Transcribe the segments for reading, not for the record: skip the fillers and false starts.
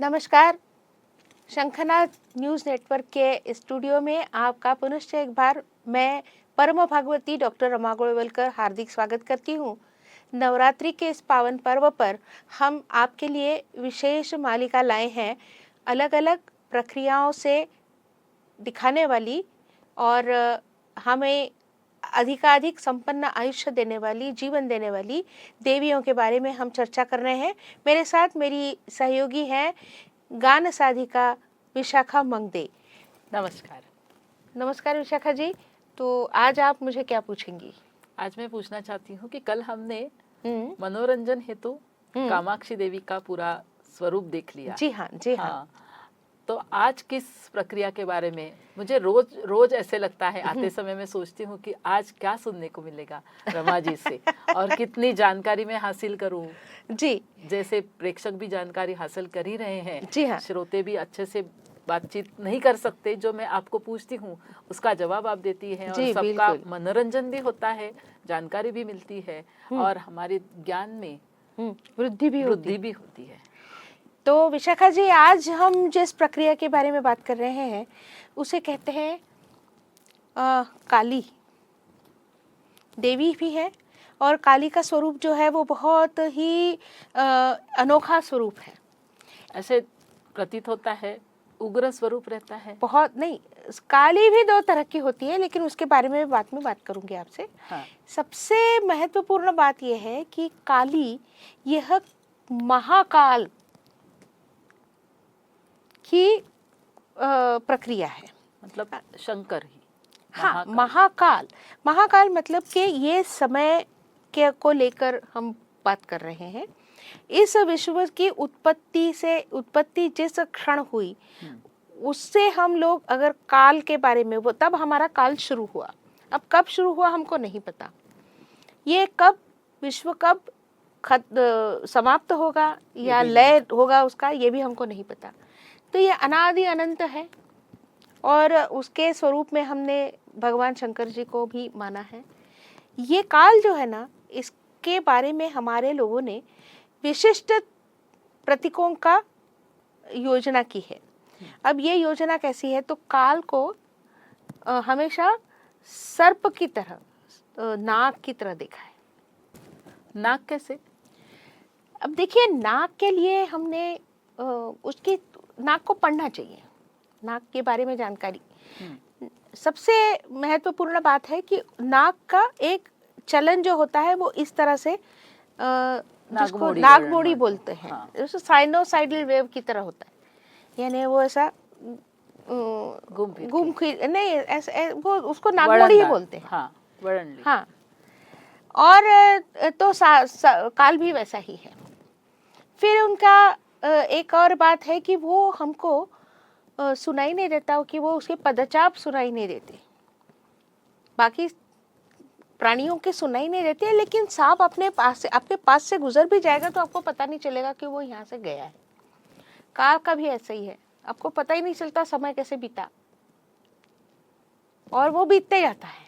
नमस्कार। शंखनाद news network के स्टूडियो में आपका पुनश्च एक बार मैं परम भागवती डॉक्टर रमा गोलवलकर हार्दिक स्वागत करती हूँ। नवरात्रि के इस पावन पर्व पर हम आपके लिए विशेष मालिका लाए हैं, अलग अलग प्रक्रियाओं से दिखाने वाली और हमें अधिकाधिक संपन्न आयुष्य देने वाली, जीवन देने वाली देवियों के बारे में हम चर्चा कर रहे हैं। मेरे साथ मेरी सहयोगी हैं गान साधिका विशाखा मंगदे। नमस्कार। नमस्कार विशाखा जी। तो आज आप मुझे क्या पूछेंगी? आज मैं पूछना चाहती हूँ कि कल हमने मनोरंजन हेतु कामाक्षी देवी का पूरा स्वरूप देख लिया। जी हाँ, जी हाँ। तो आज किस प्रक्रिया के बारे में? मुझे रोज रोज ऐसे लगता है, आते समय मैं सोचती हूँ कि आज क्या सुनने को मिलेगा रमा जी से और कितनी जानकारी मैं हासिल करूँ। जी, जैसे प्रेक्षक भी जानकारी हासिल कर ही रहे हैं, जी हाँ। श्रोते भी अच्छे से बातचीत नहीं कर सकते, जो मैं आपको पूछती हूँ उसका जवाब आप देती हैं और सबका मनोरंजन भी होता है, जानकारी भी मिलती है और हमारे ज्ञान में वृद्धि भी होती है। तो विशाखा जी, आज हम जिस प्रक्रिया के बारे में बात कर रहे हैं उसे कहते हैं काली देवी भी है, और काली का स्वरूप जो है वो बहुत ही अनोखा स्वरूप है। ऐसे प्रतीत होता है, उग्र स्वरूप रहता है। बहुत नहीं, काली भी दो तरह की होती है, लेकिन उसके बारे में बाद में बात करूंगी आपसे। सबसे महत्वपूर्ण बात यह है कि काली यह महाकाल की प्रक्रिया है, मतलब शंकर ही। हाँ, महाकाल मतलब कि ये समय के को लेकर हम बात कर रहे हैं। इस विश्व की उत्पत्ति जिस क्षण हुई उससे हम लोग अगर काल के बारे में, वो तब हमारा काल शुरू हुआ। अब कब शुरू हुआ हमको नहीं पता, ये कब विश्व कब समाप्त होगा या लय होगा उसका, ये भी हमको नहीं पता। तो ये अनादि अनंत है और उसके स्वरूप में हमने भगवान शंकर जी को भी माना है। ये काल जो है ना, इसके बारे में हमारे लोगों ने विशिष्ट प्रतीकों का योजना की है। अब ये योजना कैसी है, तो काल को हमेशा सर्प की तरह, नाग की तरह देखा है। नाग कैसे? अब देखिए, नाग के लिए हमने उसकी नाग को पढ़ना चाहिए, नाग के बारे में जानकारी। सबसे महत्वपूर्ण बात है कि नाग का एक चलन जो होता है वो इस तरह से जिसको नागमोड़ी बोलते हैं, जैसे साइनोसाइडल वेव की तरह होता है, यानी वो ऐसा घूम फिर नहीं, ऐसे वो उसको नागमोड़ी ही बोलते हैं। हाँ, और तो काल भी वैसा ही है। फिर उनका एक और बात है कि वो हमको सुनाई नहीं देता, कि वो उसके पदचाप सुनाई नहीं देते, बाकी प्राणियों के सुनाई नहीं देते, लेकिन सांप अपने पास से, आपके पास से गुजर भी जाएगा तो आपको पता नहीं चलेगा कि वो यहाँ से गया है। काल का भी ऐसा ही है, आपको पता ही नहीं चलता समय कैसे बीता, और वो बीतते जाता है।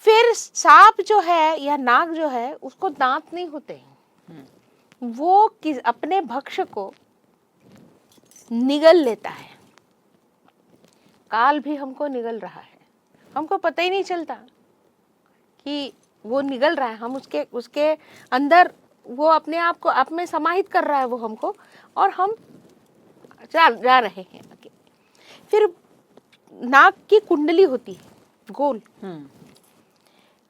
फिर सांप जो है या नाग जो है, उसको दांत नहीं होते, वो अपने भक्ष्य को निगल लेता है। काल भी हमको निगल रहा है, हमको पता ही नहीं चलता कि वो निगल रहा है। हम उसके अंदर, वो अपने आप को आप में समाहित कर रहा है वो हमको, और हम जा रहे हैं आगे। फिर नाग की कुंडली होती है गोल।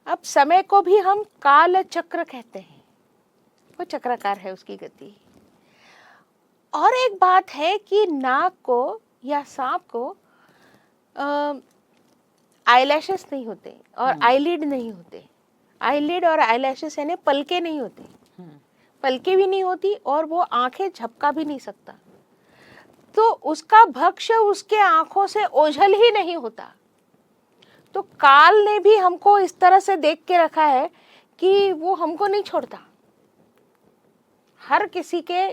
अब समय को भी हम काल चक्र कहते हैं, वो चक्राकार है उसकी गति। और एक बात है कि नाग को या सांप को आईलैशेस नहीं होते और आईलिड नहीं होते। आईलिड और आईलैशेस यानी पलके नहीं होते, पलके भी नहीं होती, और वो आंखें झपका भी नहीं सकता, तो उसका भक्ष्य उसके आंखों से ओझल ही नहीं होता। तो काल ने भी हमको इस तरह से देख के रखा है कि वो हमको नहीं छोड़ता। हर किसी के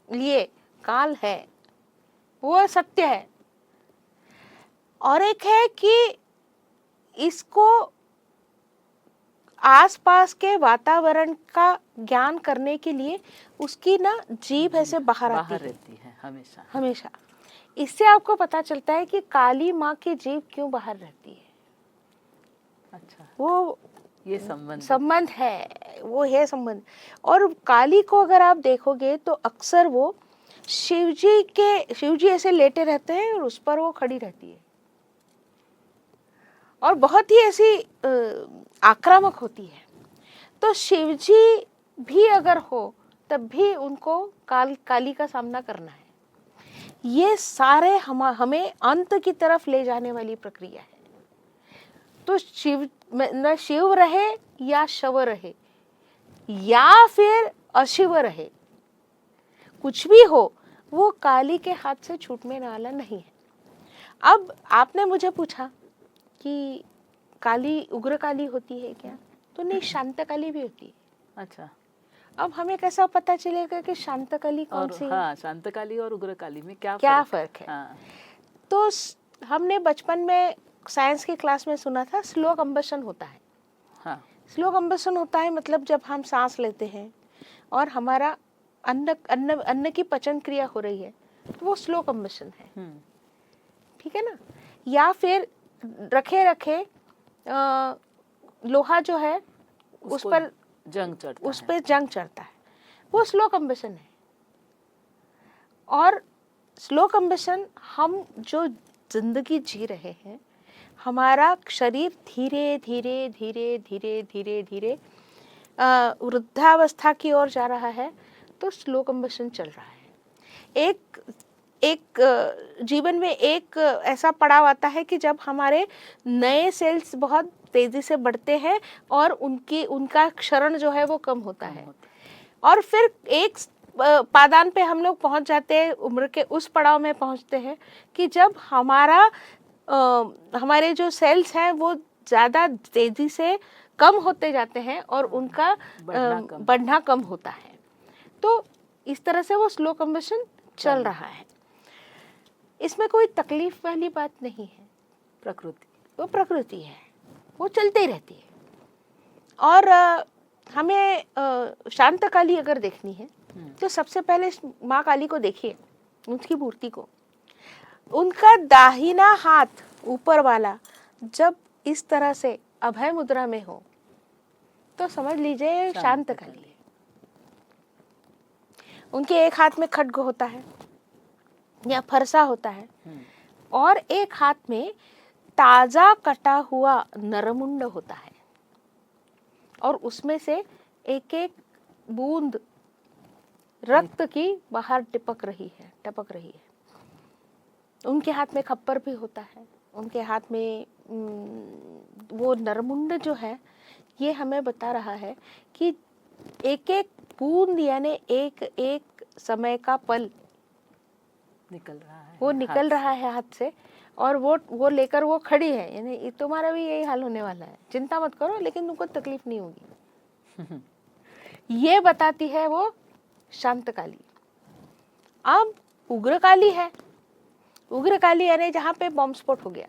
लिए काल है, वो सत्य है। और एक है कि इसको आसपास के वातावरण का ज्ञान करने के लिए उसकी ना जीभ ऐसे बाहर आती है रहती है हमेशा। हमेशा। इससे आपको पता चलता है कि काली माँ की जीभ क्यों बाहर रहती है। अच्छा, वो ये संबंध संबंध है, वो है संबंध। और काली को अगर आप देखोगे तो अक्सर वो शिवजी ऐसे लेटे रहते हैं और उस पर वो खड़ी रहती है और बहुत ही ऐसी आक्रामक होती है। तो शिवजी भी अगर हो तब भी उनको काली का सामना करना है। ये सारे हमें अंत की तरफ ले जाने वाली प्रक्रिया है। तो न शिव रहे या शव रहे या फिर अशिव रहे, कुछ भी हो, वो काली के हाथ से छूटने वाला नहीं है। अब आपने मुझे पूछा कि काली उग्र काली होती है क्या, तो नहीं, शांत काली भी होती है। अच्छा, अब हमें कैसा पता चलेगा कि शांत काली कौन सी है? हाँ, शांत काली और उग्र काली में क्या फर्क है? हाँ। तो हमने बचपन में साइंस की क्लास में सुना था स्लो कंबशन होता है। हाँ, स्लो कंबशन होता है मतलब जब हम सांस लेते हैं और हमारा अन्न की पचन क्रिया हो रही है तो वो स्लो कंबशन है, ठीक है ना। या फिर रखे रखे लोहा जो है उस पर जंग चढ़ता है, वो स्लो कंबशन है। और स्लो कंबशन हम जो जिंदगी जी रहे हैं, हमारा शरीर धीरे धीरे धीरे धीरे धीरे धीरे वृद्धावस्था की ओर जा रहा है, तो स्लो कंबशन चल रहा है। एक जीवन में एक ऐसा पड़ाव आता है कि जब हमारे नए सेल्स बहुत तेजी से बढ़ते हैं और उनका क्षरण जो है वो कम होता है। और फिर एक पादान पे हम लोग पहुंच जाते हैं, उम्र के उस पड़ाव में पहुंचते हैं कि जब हमारे जो सेल्स हैं वो ज़्यादा तेजी से कम होते जाते हैं और उनका बढ़ना कम होता है। तो इस तरह से वो स्लो कंबशन चल रहा है। इसमें कोई तकलीफ वाली बात नहीं है, वो प्रकृति है, वो चलती रहती है। और हमें शांत काली अगर देखनी है तो सबसे पहले माँ काली को देखिए, उसकी मूर्ति को। उनका दाहिना हाथ ऊपर वाला जब इस तरह से अभय मुद्रा में हो तो समझ लीजिए शांत काली है। उनके एक हाथ में खड्ग होता है या फरसा होता है और एक हाथ में ताजा कटा हुआ नरमुंड होता है और उसमें से एक एक बूंद रक्त की बाहर टपक रही है। उनके हाथ में खप्पर भी होता है। उनके हाथ में वो नरमुंड जो है, ये हमें बता रहा है कि एक एक बूंद यानी एक एक समय का पल निकल रहा है हाथ से और वो लेकर वो खड़ी है। यानी तुम्हारा भी यही हाल होने वाला है, चिंता मत करो, लेकिन तुमको तकलीफ नहीं होगी। ये बताती है वो शांत काली। अब उग्र काली है। उग्र काली यानी जहाँ पे बम स्फोट हो गया,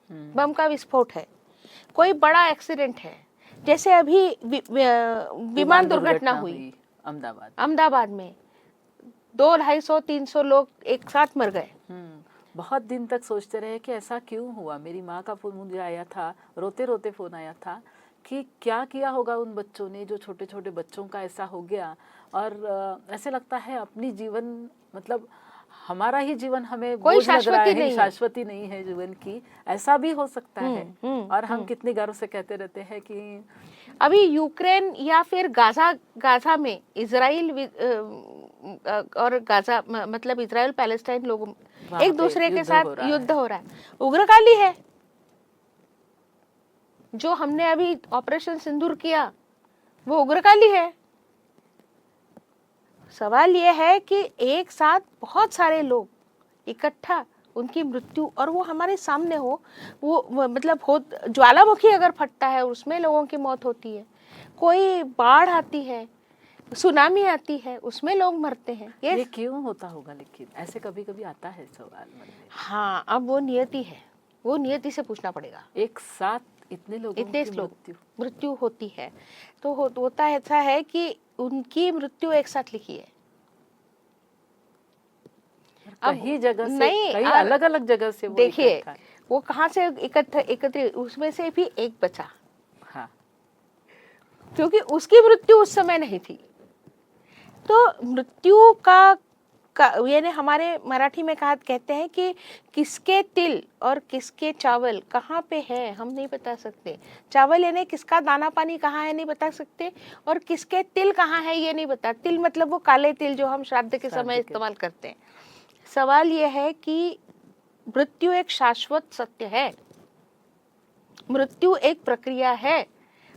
बम का विस्फोट है, कोई बड़ा एक्सीडेंट है, जैसे अभी विमान दुर्घटना हुई अहमदाबाद में, 200-250-300 लोग एक साथ मर गए। बहुत दिन तक सोचते रहे कि ऐसा क्यों हुआ। मेरी माँ का फोन मुझे आया था, रोते रोते फोन आया था कि क्या किया होगा उन बच्चों ने, जो छोटे छोटे बच्चों का ऐसा हो गया। और ऐसे लगता है अपनी जीवन, मतलब हमारा ही जीवन हमें कोई शाश्वती नहीं है जीवन की, ऐसा भी हो सकता है। और हम कितनी गर्व से कहते रहते हैं कि अभी यूक्रेन या फिर गाजा में इजराइल और गाजा मतलब इजराइल पैलेस्टाइन लोग एक दूसरे के साथ युद्ध हो रहा है। उग्रकाली है। जो हमने अभी ऑपरेशन सिंदूर किया वो उग्रकाली है। सवाल यह है कि एक साथ बहुत सारे लोग इकट्ठा उनकी मृत्यु, और वो हमारे सामने हो, वो मतलब हो, ज्वालामुखी अगर फटता है उसमें लोगों की मौत होती है, कोई बाढ़ आती है, सुनामी आती है, उसमें लोग मरते हैं। ये क्यों होता होगा? लेकिन ऐसे कभी कभी आता है सवाल मन में। हाँ, अब वो नियति है, वो नियति से पूछना पड़ेगा। एक साथ इतने लोगों इतने की श्लोक मृत्यु। मृत्यु होती है। तो होता ऐसा है कि उनकी मृत्यु एक साथ लिखी है। अब कई जगह से, नहीं, कई और अलग अलग जगह से वो देखिए इकट्ठा है। वो कहाँ से एकत्रित, उसमें से भी एक बचा, हाँ, क्योंकि उसकी मृत्यु उस समय नहीं थी। तो मृत्यु का यानी हमारे मराठी में कहा कहते हैं कि किसके तिल और किसके चावल कहाँ पे है हम नहीं बता सकते। चावल यानी किसका दाना पानी कहाँ है नहीं बता सकते, और किसके तिल कहाँ है ये नहीं बता। तिल मतलब वो काले तिल जो हम श्राद्ध के श्राद्ध समय के। इस्तेमाल करते हैं। सवाल ये है कि मृत्यु एक शाश्वत सत्य है, मृत्यु एक प्रक्रिया है,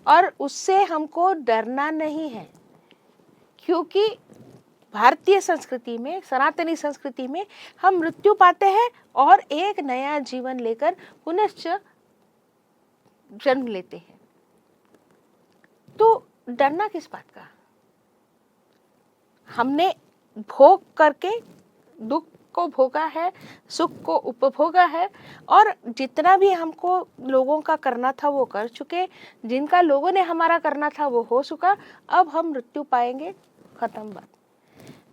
और उससे हमको डरना नहीं है, क्योंकि भारतीय संस्कृति में, सनातनी संस्कृति में हम मृत्यु पाते हैं और एक नया जीवन लेकर पुनश्च जन्म लेते हैं। तो डरना किस बात का? हमने भोग करके दुख को भोगा है, सुख को उपभोगा है, और जितना भी हमको लोगों का करना था वो कर चुके, जिनका लोगों ने हमारा करना था वो हो चुका। अब हम मृत्यु पाएंगे, खत्म बात।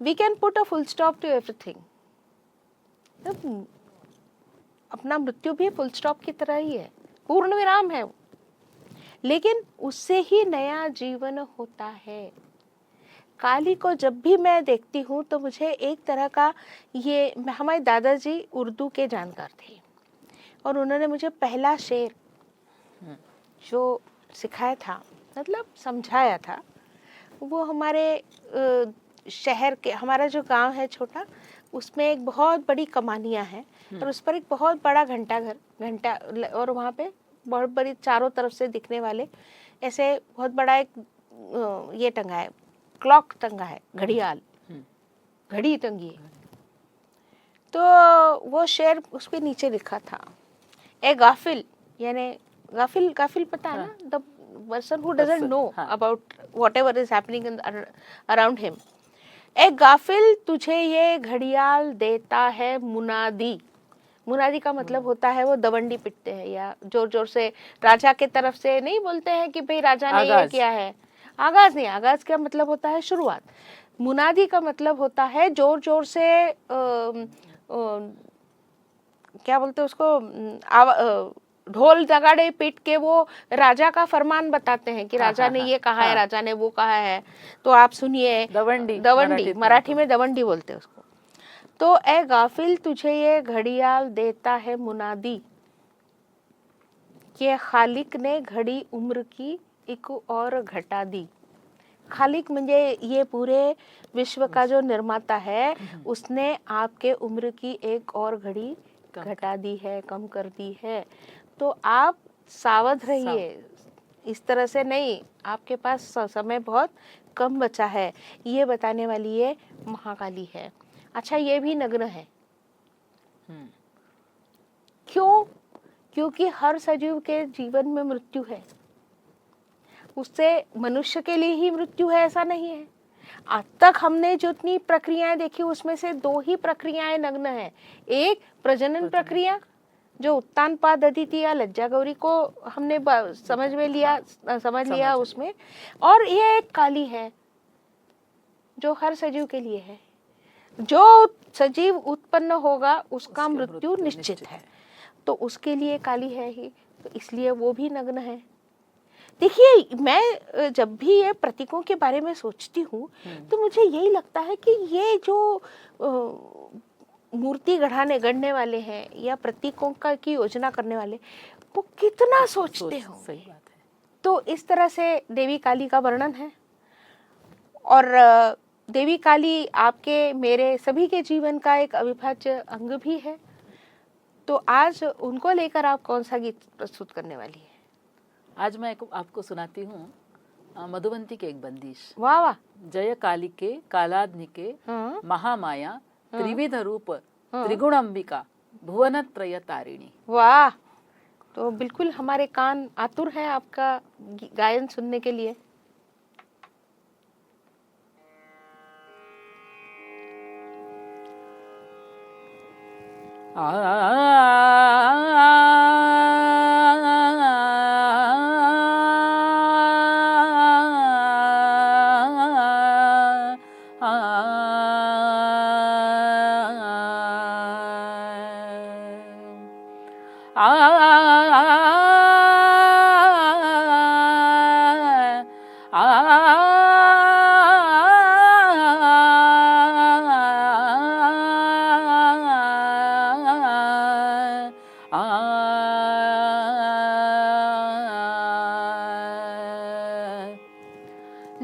We can put a full stop to everything. तो अपना मृत्यु भी फुल स्टॉप की तरह ही है, पूर्ण विराम है वो। लेकिन उससे ही नया जीवन होता है। काली को जब भी मैं देखती हूँ तो मुझे एक तरह का ये, हमारे दादाजी उर्दू के जानकार थे, और उन्होंने मुझे पहला शेर जो सिखाया था, मतलब समझाया था, वो हमारे शहर के, हमारा जो गांव है छोटा, उसमें एक बहुत बड़ी कमानियाँ हैं, और उस पर एक बहुत बड़ा घंटा, और वहाँ पे बहुत बड़ी चारों तरफ से दिखने वाले ऐसे बहुत बड़ा एक ये टंगा है, क्लॉक टंगा है, घड़ियाल, घड़ी टंगी है। तो वो शेर उस पे नीचे लिखा था, ए गाफिल, यानी गाफिल, गाफिल पता है ना, the person who doesn't know about whatever is happening around him. ए गाफिल, तुझे ये घड़ियाल देता है मुनादी। मुनादी का मतलब होता है वो दवंडी पिटते हैं, या जोर जोर से राजा के तरफ से नहीं बोलते हैं कि भाई राजा ने ये किया है। आगाज नहीं, आगाज का मतलब होता है शुरुआत। मुनादी का मतलब होता है जोर जोर से क्या बोलते हैं उसको, ढोल नगाड़े पीट के वो राजा का फरमान बताते हैं कि राजा ने ये कहा है, राजा ने वो कहा है, तो आप सुनिए। दवंडी, दवंडी मराठी में दवंडी बोलते हैं उसको। तो ए गाफिल, तुझे ये घड़ियाल देता है मुनादी, कि खालिक ने घड़ी उम्र की एक और घटा दी। खालिक म्हणजे ये पूरे विश्व का जो निर्माता है, उसने आपके उम्र की एक और घड़ी घटा दी है, कम कर दी है। तो आप सावध रहिए, इस तरह से नहीं, आपके पास समय बहुत कम बचा है। ये बताने वाली ये महाकाली है। अच्छा, ये भी नग्न है। क्यों? क्योंकि हर सजीव के जीवन में मृत्यु है। उससे मनुष्य के लिए ही मृत्यु है ऐसा नहीं है। आज तक हमने जितनी प्रक्रियाएं देखी उसमें से 2 ही प्रक्रियाएं नग्न है। एक प्रजनन प्रक्रिया, जो उत्तानपाद अदिति या लज्जा गौरी को हमने समझ लिया उसमें, और ये एक काली है जो हर सजीव के लिए है। जो सजीव उत्पन्न होगा उसका मृत्यु निश्चित है, तो उसके लिए काली है ही, तो इसलिए वो भी नग्न है। देखिए, मैं जब भी ये प्रतीकों के बारे में सोचती हूँ तो मुझे यही लगता है कि ये जो मूर्ति गढ़ने वाले हैं या प्रतीकों का की योजना करने वाले, वो कितना सोचते हो। सही बात है। तो इस तरह से देवी काली का वर्णन है, और देवी काली आपके मेरे सभी के जीवन का एक अविभाज्य अंग भी है। तो आज उनको लेकर आप कौन सा गीत प्रस्तुत करने वाली है? आज मैं आपको सुनाती हूँ मधुबंती के एक बंदिश। वाह वाह। जय कालिके कालाग्निके महामाया त्रिविध रूप त्रिगुण अंबिका भुवनत्रय तारिणी। वाह, तो बिल्कुल हमारे कान आतुर हैं आपका गायन सुनने के लिए।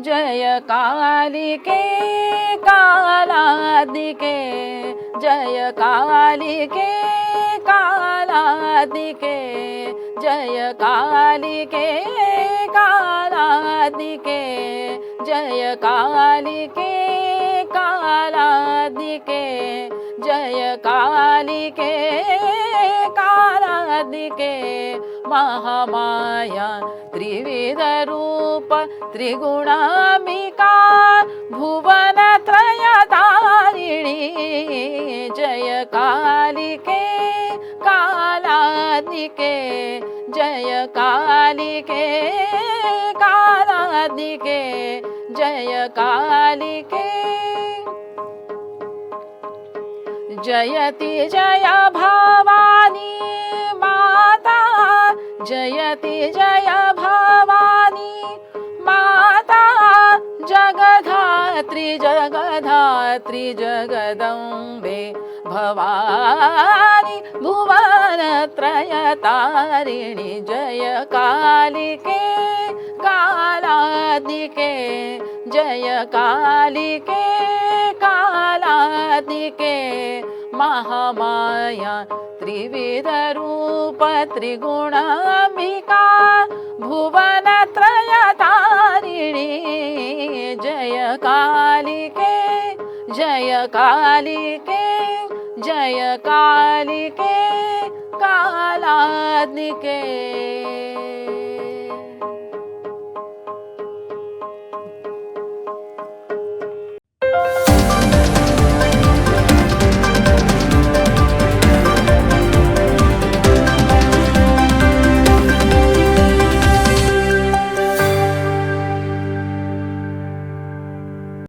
जय कालिके कालादिके जय कालिके कालादिके जय कालिके कालादिके जय कालिके कालादिके जय कालिके कालादिके महामाया त्रिविध रूप त्रिगुणाम्बिका भुवनत्रय तारिणी जय कालिके कालादिके जय कालिके कालादिके जय कालिके जयति जय भवानी माता जयति जय भवानी माता जगधात्री जगधात्री जगदम्बे भवानी भुवनत्रय तारिणी जय कालिके कालादिके जय कालिके कालादिके महामाया त्रिविध रूप त्रिगुणाम्बिका भुवनत्रय तारिणी जय कालिके जय कालिके जय कालिके कालादिके।